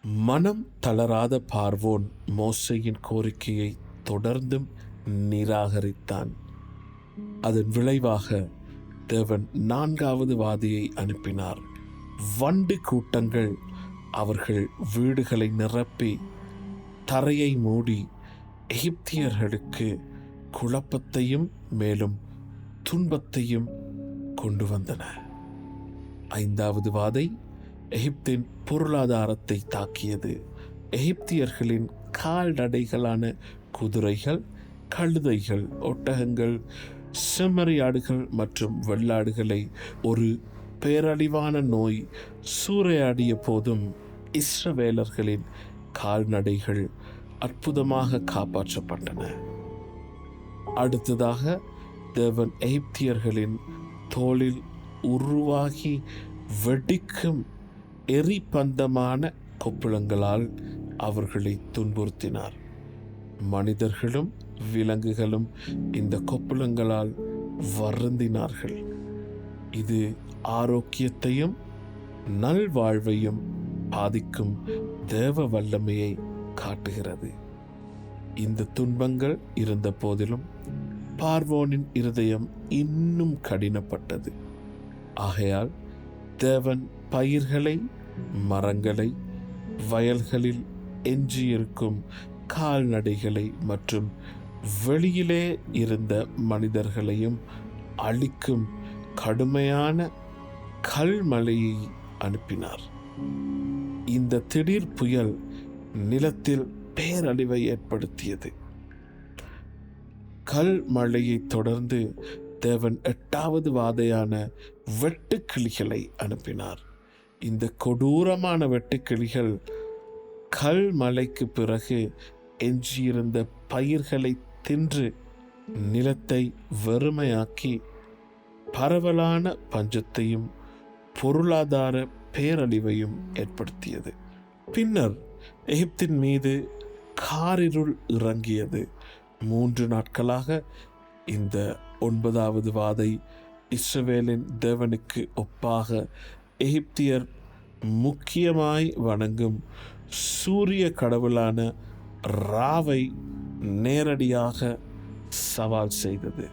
மனம் தளராத பார்வோன் மோசேயின் கோரிக்கையை தொடர்ந்தும் நிராகரித்தான். அதன் விளைவாக தேவன் 4வது வாதியை அனுப்பினார். வண்டு கூட்டங்கள் அவர்கள் வீடுகளை நிரப்பி தரையை மூடி எகிப்தியர்களுக்கு குழப்பத்தையும் மேலும் துன்பத்தையும் கொண்டு வந்தன. 5வது வாதை எகிப்தின் பொருளாதாரத்தை தாக்கியது. எகிப்தியர்களின் கால்நடைகளான குதிரைகள், கழுதைகள், ஒட்டகங்கள், செம்மறியாடுகள் மற்றும் வெள்ளாடுகளை ஒரு பேரழிவான நோய் சூறையாடிய போதும் இஸ்ரவேலர்களின் கால்நடைகள் அற்புதமாக காப்பாற்றப்பட்டன. அடுத்ததாக தேவன் எகிப்தியர்களின் தோளில் உருவாகி வெடிக்கும் எரிபந்தமான கொப்புளங்களால் அவர்களை துன்புறுத்தினார். மனிதர்களும் விலங்குகளும் இந்த கொப்புளங்களால் வருந்தினார்கள். இது ஆரோக்கியத்தையும் நல்வாழ்வையும் பாதிக்கும் தேவ வல்லமையை காட்டுகிறது. இந்த துன்பங்கள் இருந்த போதிலும் பார்வோனின் இருதயம் இன்னும் கடினப்பட்டது. ஆகையால் தேவன் பயிர்களை, மரங்களை, வயல்களில் எஞ்சியிருக்கும் கால்நடைகளை மற்றும் வெளியிலே இருந்த மனிதர்களையும் அழிக்கும் கடுமையான கல்மழையை அனுப்பினார். இந்த திடீர் புயல் நிலத்தில் பேரழிவை ஏற்படுத்தியது. கல்மழையை தொடர்ந்து தேவன் 8வது வாதையான வெட்டுக்கிளிகளை அனுப்பினார். இந்த கொடூரமான வெட்டுக்கிளிகள் கல்மழைக்கு பிறகு எஞ்சியிருந்த பயிர்களை தின்று நிலத்தை வெறுமையாக்கி பரவலான பஞ்சத்தையும் பொருளாதார பேரழிவையும் ஏற்படுத்தியது. பின்னர் எகிப்தின் மீது காரிருள் இறங்கியது. 3 நாட்களாக இந்த 9வது வாதை இஸ்ரவேலின் தேவனுக்கு ஒப்பாக எகிப்தியர் முக்கியமாய் வணங்கும் சூரிய கடவுளான ராவை நேரடியாக சவால் செய்தது.